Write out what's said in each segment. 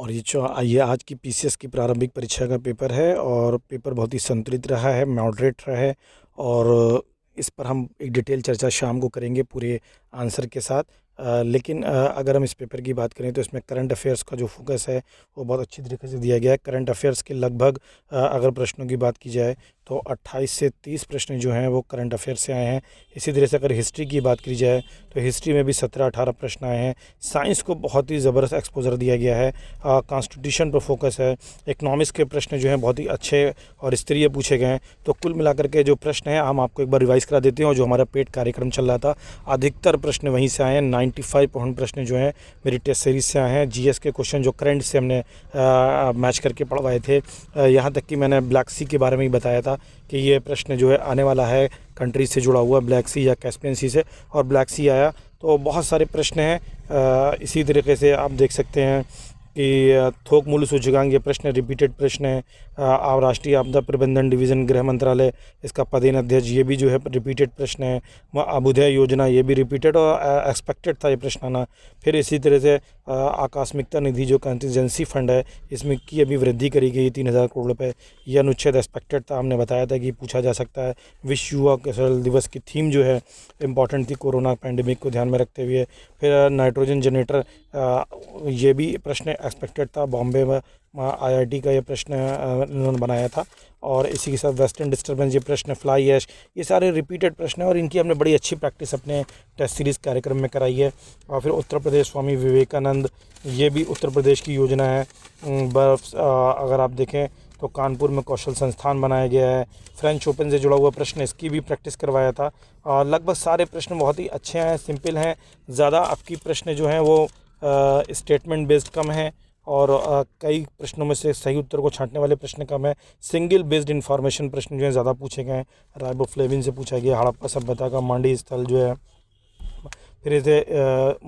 और ये आज की पीसीएस की प्रारंभिक परीक्षा का पेपर है और पेपर बहुत ही संतुलित रहा है, मॉडरेट रहा है। और इस पर हम एक डिटेल चर्चा शाम को करेंगे पूरे आंसर के साथ। लेकिन अगर हम इस पेपर की बात करें तो इसमें करंट अफेयर्स का जो फोकस है वो बहुत अच्छी तरीके से दिया गया है। करंट अफेयर्स के लगभग अगर प्रश्नों की बात की जाए तो 28 से 30 प्रश्न जो हैं वो करंट अफेयर से आए हैं। इसी तरह से अगर हिस्ट्री की बात की जाए तो हिस्ट्री में भी 17-18 प्रश्न आए हैं। साइंस को बहुत ही ज़बरदस्त एक्सपोजर दिया गया है। कॉन्स्टिट्यूशन पर फोकस है। इकनॉमिक्स के प्रश्न जो हैं बहुत ही अच्छे और स्तरीय पूछे गए हैं। तो कुल मिलाकर के जो प्रश्न हैं हम आपको एक बार रिवाइज़ करा देते हैं। और जो हमारा पेड कार्यक्रम चल रहा था अधिकतर प्रश्न वहीं से आए हैं। 95% प्रश्न जो हैं मेरी टेस्ट सीरीज़ से आए हैं। जीएस के क्वेश्चन जो करंट से हमने मैच करके पढ़वाए थे, यहाँ तक कि मैंने ब्लैक सी के बारे में ही बताया था कि ये प्रश्न जो है आने वाला है कंट्री से जुड़ा हुआ, ब्लैक सी या कैस्पियन सी से, और ब्लैक सी आया। तो बहुत सारे प्रश्न हैं। इसी तरीके से आप देख सकते हैं कि थोक मूल्य सूचकांक ये प्रश्न रिपीटेड प्रश्न है। और राष्ट्रीय आपदा प्रबंधन डिवीज़न गृह मंत्रालय इसका पदेन अध्यक्ष ये भी जो है रिपीटेड प्रश्न है। अभ्युदय योजना ये भी रिपीटेड और एक्सपेक्टेड था ये प्रश्न आना। फिर इसी तरह से आकस्मिकता निधि जो कंटिजेंसी फंड है इसमें की अभी वृद्धि करी गई 3000 करोड़ रुपये। यह अनुच्छेद एक्सपेक्टेड था, हमने बताया था कि पूछा जा सकता है। विश्व युवा कौशल दिवस की थीम जो है इम्पॉर्टेंट थी कोरोना पैंडेमिक को ध्यान में रखते हुए। फिर नाइट्रोजन जनरेटर ये भी प्रश्न एक्सपेक्टेड था। बॉम्बे में आईआईटी का ये प्रश्न इन्होंने बनाया था। और इसी के साथ वेस्टर्न डिस्टर्बेंस ये प्रश्न, फ्लाई ऐश, ये सारे रिपीटेड प्रश्न हैं और इनकी हमने बड़ी अच्छी प्रैक्टिस अपने टेस्ट सीरीज़ कार्यक्रम में कराई है। और फिर उत्तर प्रदेश स्वामी विवेकानंद ये भी उत्तर प्रदेश की योजना है। बर्फ अगर आप देखें तो कानपुर में कौशल संस्थान बनाया गया है। फ्रेंच ओपन से जुड़ा हुआ प्रश्न, इसकी भी प्रैक्टिस करवाया था। लगभग सारे प्रश्न बहुत ही अच्छे हैं, सिंपल हैं। ज़्यादा आपकी प्रश्न जो हैं वो स्टेटमेंट बेस्ड कम है और कई प्रश्नों में से सही उत्तर को छांटने वाले प्रश्न कम है। सिंगल बेस्ड इन्फॉर्मेशन प्रश्न जो है ज़्यादा पूछे गए हैं। राइबोफ्लेविन से पूछा गया, हड़प्पा सभ्यता का मांडी स्थल जो है। फिर इसे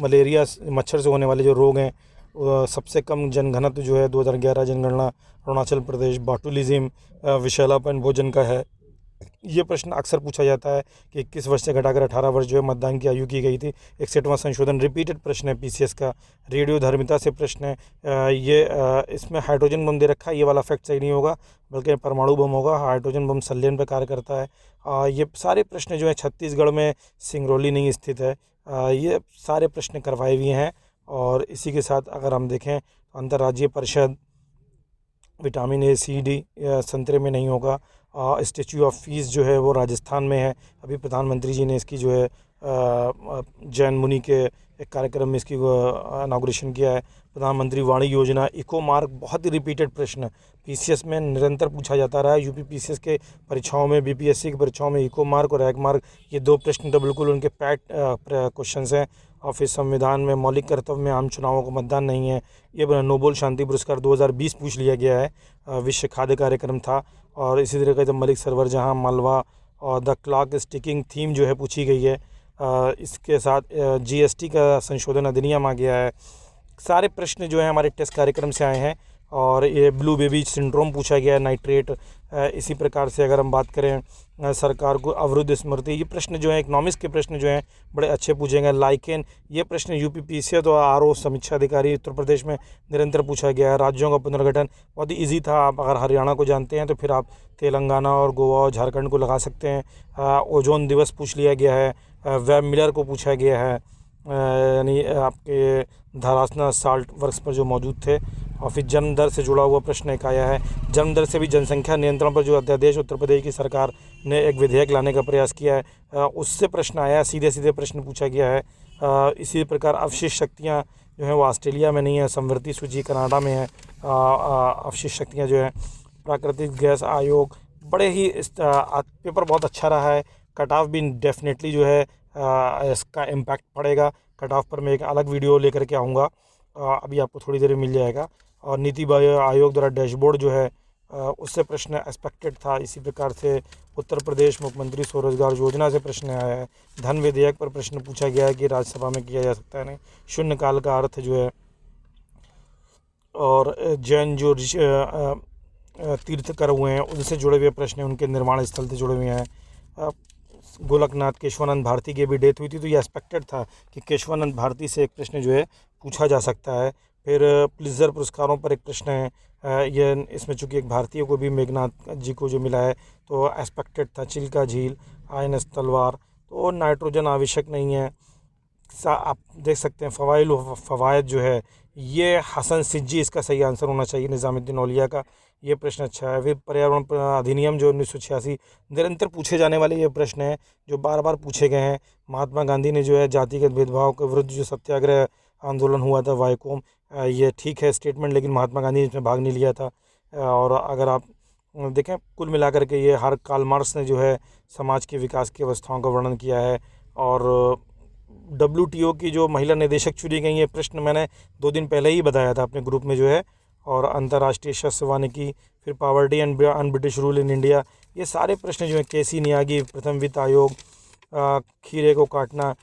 मलेरिया मच्छर से होने वाले जो रोग हैं, सबसे कम जनघनत्व जो है 2011 जनगणना अरुणाचल प्रदेश। बाटुलिज्म विषैलापन भोजन का है। ये प्रश्न अक्सर पूछा जाता है कि 21 वर्ष से घटाकर 18 वर्ष जो है मतदान की आयु की गई थी। 61वां संशोधन रिपीटेड प्रश्न है पीसीएस का। रेडियो धर्मिता से प्रश्न है। इसमें हाइड्रोजन बम दे रखा है, ये वाला फैक्ट सही नहीं होगा बल्कि परमाणु बम होगा। हाइड्रोजन बम संलयन पर कार्य करता है। ये सारे प्रश्न जो है छत्तीसगढ़ में सिंगरौली नहीं स्थित है। ये सारे प्रश्न करवाए हुए हैं। और इसी के साथ अगर हम देखें तो अंतर्राज्यीय परिषद, विटामिन ए सी डी संतरे में नहीं होगा। स्टैच्यू ऑफ पीस जो है वो राजस्थान में है। अभी प्रधानमंत्री जी ने इसकी जो है जैन मुनि के एक कार्यक्रम में इसकी इनाग्रेशन किया है। प्रधानमंत्री वाणी योजना, इको मार्क बहुत ही रिपीटेड प्रश्न पीसीएस में निरंतर पूछा जाता रहा है। यूपी पीसीएस के परीक्षाओं में, बीपीएससी की परीक्षाओं में इको मार्क और रैग मार्क ये दो प्रश्न तो बिल्कुल उनके पैट क्वेश्चन हैं। और फिर संविधान में मौलिक कर्तव्य में आम चुनावों का मतदान नहीं है। ये नोबेल शांति पुरस्कार 2020 पूछ लिया गया है। विश्व खाद्य कार्यक्रम था। और इसी तरह का मलिक सरवर जहाँ मालवा और द क्लॉक स्टिकिंग थीम जो है पूछी गई है। इसके साथ जीएसटी का संशोधन अधिनियम आ गया है। सारे प्रश्न जो हैं हमारे टेस्ट कार्यक्रम से आए हैं। और ये ब्लू बेबी सिंड्रोम पूछा गया है, नाइट्रेट। इसी प्रकार से अगर हम बात करें सरकार को अवरुद्ध स्मृति, ये प्रश्न जो है इकनॉमिक्स के प्रश्न जो हैं बड़े अच्छे पूछेंगे। लाइकेन ये प्रश्न यूपी पीसीएस तो आरओ समीक्षा अधिकारी उत्तर प्रदेश में निरंतर पूछा गया है। राज्यों का पुनर्गठन बहुत ही ईजी था। आप अगर हरियाणा को जानते हैं तो फिर आप तेलंगाना और गोवा और झारखंड को लगा सकते हैं। ओजोन दिवस पूछ लिया गया है। वेब मिलर को पूछा गया है, यानी आपके धरासना साल्ट वर्क्स पर जो मौजूद थे। और फिर जन्म दर से जुड़ा हुआ प्रश्न एक आया है। जन्म दर से भी जनसंख्या नियंत्रण पर जो अध्यादेश उत्तर प्रदेश की सरकार ने एक विधेयक लाने का प्रयास किया है, उससे प्रश्न आया है। सीधे सीधे प्रश्न पूछा गया है। इसी प्रकार अवशिष्ट शक्तियाँ जो हैं वो ऑस्ट्रेलिया में नहीं है, समवर्ती सूची कनाडा में है। अवशिष्ट शक्तियाँ जो है, प्राकृतिक गैस आयोग, बड़े ही पेपर बहुत अच्छा रहा है। कट ऑफ भी डेफिनेटली जो है इसका इम्पैक्ट पड़ेगा। कट ऑफ पर मैं एक अलग वीडियो लेकर के आऊँगा, अभी आपको थोड़ी देर में मिल जाएगा। और नीति आयोग द्वारा डैशबोर्ड जो है उससे प्रश्न एक्सपेक्टेड था। इसी प्रकार से उत्तर प्रदेश मुख्यमंत्री स्वरोजगार योजना से प्रश्न आया है। धन विधेयक पर प्रश्न पूछा गया है कि राज्यसभा में किया जा सकता है नहीं। शून्यकाल का अर्थ जो है, और जैन जो तीर्थकर हुए हैं उनसे जुड़े हुए प्रश्न हैं, उनके निर्माण स्थल से जुड़े हुए हैं। गोलकनाथ केशवानंद भारती की भी डेथ हुई थी, तो ये एक्सपेक्टेड था कि केशवानंद भारती से एक प्रश्न जो है पूछा जा सकता है। फिर प्लिज़र पुरस्कारों पर एक प्रश्न है। ये इसमें चूंकि एक भारतीय को भी, मेघनाथ जी को जो मिला है, तो एस्पेक्टेड था चिल्का झील, आईएनएस तलवार, तो नाइट्रोजन आवश्यक नहीं है। आप देख सकते हैं फ़वाइद जो है ये हसन सिज्जी इसका सही आंसर होना चाहिए, निज़ामुद्दीन औलिया का। ये प्रश्न अच्छा है। फिर पर्यावरण अधिनियम जो 1986, निरंतर पूछे जाने वाले ये प्रश्न हैं जो बार बार पूछे गए हैं। महात्मा गांधी ने जो है जातिगत भेदभाव के विरुद्ध जो सत्याग्रह आंदोलन हुआ था वाइकोम, ये ठीक है स्टेटमेंट, लेकिन महात्मा गांधी ने इसमें भाग नहीं लिया था। और अगर आप देखें कुल मिलाकर के ये हर कार्ल मार्क्स ने जो है समाज के विकास की अवस्थाओं का वर्णन किया है। और WTO की जो महिला निदेशक चुनी गई, ये प्रश्न मैंने 2 दिन पहले ही बताया था अपने ग्रुप में जो है। और अंतर्राष्ट्रीय शस्त्र वानिकी, फिर poverty and un British rule in India, ये सारे प्रश्न जो हैं, केसी नियागी, प्रथम वित्त आयोग, खीरे को काटना,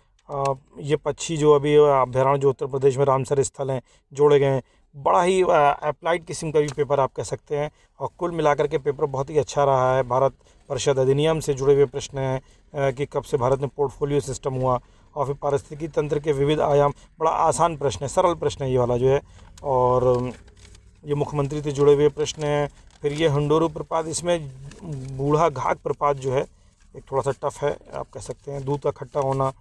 ये पक्षी जो अभी अभ्यारण्य जो उत्तर प्रदेश में रामसर स्थल हैं जोड़े गए हैं, बड़ा ही अप्लाइड किस्म का भी पेपर आप कह सकते हैं। और कुल मिलाकर के पेपर बहुत ही अच्छा रहा है। भारत परिषद अधिनियम से जुड़े हुए प्रश्न हैं कि कब से भारत में पोर्टफोलियो सिस्टम हुआ, और फिर पारिस्थितिकी तंत्र के विविध आयाम, बड़ा आसान प्रश्न है, सरल प्रश्न है ये वाला जो है। और ये मुख्यमंत्री से जुड़े हुए प्रश्न हैं। फिर ये हंडोरू प्रपात, इसमें बूढ़ा घाट प्रपात जो है एक थोड़ा सा टफ है, आप कह सकते हैं। दूध का खट्टा होना,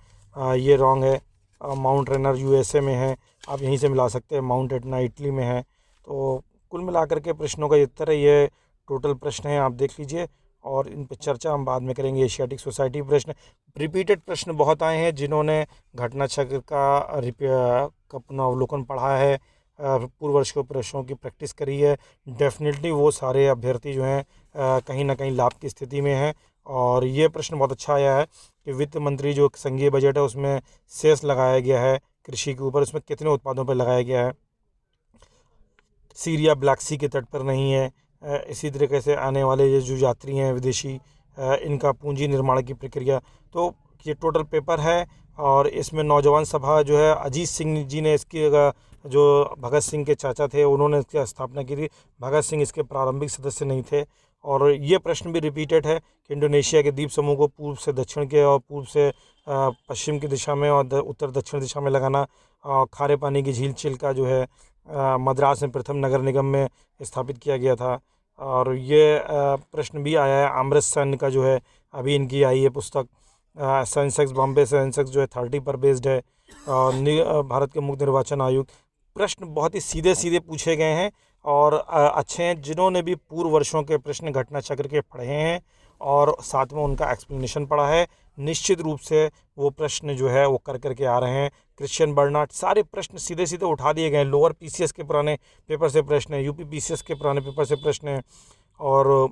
ये रॉन्ग है। माउंट रेनर USA में है, आप यहीं से मिला सकते हैं। माउंट एटना इटली में है। तो कुल मिलाकर के प्रश्नों का उत्तर है, ये टोटल प्रश्न है, आप देख लीजिए। और इन पर चर्चा हम बाद में करेंगे। एशियाटिक सोसाइटी प्रश्न, रिपीटेड प्रश्न बहुत आए हैं। जिन्होंने घटना चक्र का पुनरावलोकन पढ़ा है, पूर्व वर्ष के प्रश्नों की प्रैक्टिस करी है, डेफिनेटली वो सारे अभ्यर्थी जो हैं कहीं ना कहीं लाभ की स्थिति में हैं। और ये प्रश्न बहुत अच्छा आया है कि वित्त मंत्री जो संघीय बजट है उसमें सेस लगाया गया है कृषि के ऊपर, उसमें कितने उत्पादों पर लगाया गया है। सीरिया ब्लैक सी के तट पर नहीं है। इसी तरीके से आने वाले ये जो यात्री हैं विदेशी, इनका पूंजी निर्माण की प्रक्रिया, तो ये टोटल पेपर है। और इसमें नौजवान सभा जो है, अजीत सिंह जी ने इसकी, जो भगत सिंह के चाचा थे उन्होंने इसकी स्थापना की थी। भगत सिंह इसके प्रारंभिक सदस्य नहीं थे। और ये प्रश्न भी रिपीटेड है कि इंडोनेशिया के द्वीप समूह को पूर्व से दक्षिण के और पूर्व से पश्चिम की दिशा में और उत्तर दक्षिण दिशा में लगाना। खारे पानी की झील चिल्का जो है मद्रास में प्रथम नगर निगम में स्थापित किया गया था। और ये प्रश्न भी आया है अमृत सेन का जो है, अभी इनकी आई है पुस्तक, सेंसेक्स बॉम्बे सेंसेक्स जो है 30 पर बेस्ड है। भारत के मुख्य निर्वाचन आयुक्त, प्रश्न बहुत ही सीधे सीधे पूछे गए हैं और अच्छे हैं। जिन्होंने भी पूर्व वर्षों के प्रश्न घटना चक्र के पढ़े हैं और साथ में उनका एक्सप्लेनेशन पढ़ा है, निश्चित रूप से वो प्रश्न जो है वो कर करके आ रहे हैं। क्रिश्चियन बर्नार्ड, सारे प्रश्न सीधे सीधे उठा दिए गए हैं। लोअर PCS के पुराने पेपर से प्रश्न है, UP PCS के पुराने पेपर से प्रश्न है। और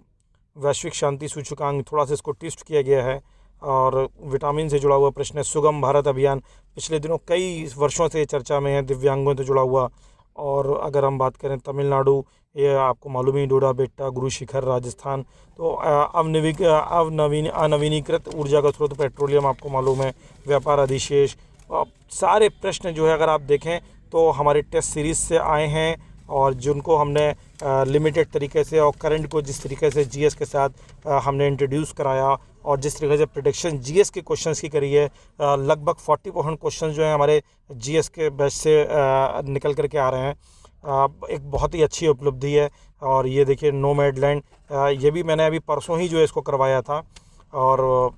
वैश्विक शांति सूचकांक, थोड़ा सा इसको ट्विस्ट किया गया है। और विटामिन से जुड़ा हुआ प्रश्न है। सुगम भारत अभियान, पिछले दिनों कई वर्षों से चर्चा में है, दिव्यांगों से जुड़ा हुआ। और अगर हम बात करें तमिलनाडु, ये आपको मालूम ही, डोडा बेट्टा, गुरु शिखर, राजस्थान। तो अनवीनीकृत ऊर्जा का स्रोत पेट्रोलियम आपको मालूम है, व्यापार अधिशेष। सारे प्रश्न जो है अगर आप देखें तो हमारे टेस्ट सीरीज़ से आए हैं और जिनको हमने लिमिटेड तरीके से और करंट को जिस तरीके से GS के साथ हमने इंट्रोड्यूस कराया और जिस तरीके से प्रेडिक्शन GS के क्वेश्चंस की करी है, लगभग 40% क्वेश्चन जो हैं हमारे GS के बैच से निकल करके आ रहे हैं। एक बहुत ही अच्छी उपलब्धि है। और ये देखिए नोमैडलैंड, ये भी मैंने अभी परसों ही जो है इसको करवाया था। और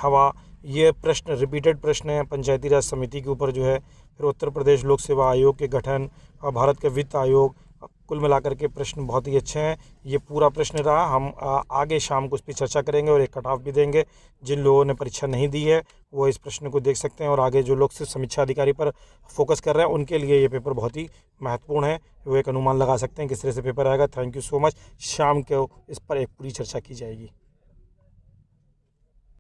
हवा, ये प्रश्न रिपीटेड प्रश्न हैं पंचायती राज समिति के ऊपर जो है। फिर उत्तर प्रदेश लोक सेवा आयोग के गठन और भारत के वित्त आयोग, कुल मिलाकर के प्रश्न बहुत ही अच्छे हैं। ये पूरा प्रश्न रहा। हम आगे शाम को इस पर चर्चा करेंगे और एक कट ऑफ भी देंगे। जिन लोगों ने परीक्षा नहीं दी है वो इस प्रश्न को देख सकते हैं और आगे जो लोग सिर्फ समीक्षा अधिकारी पर फोकस कर रहे हैं उनके लिए ये पेपर बहुत ही महत्वपूर्ण है। वो एक अनुमान लगा सकते हैं किस तरह से पेपर आएगा। Thank you so much. शाम को इस पर एक पूरी चर्चा की जाएगी।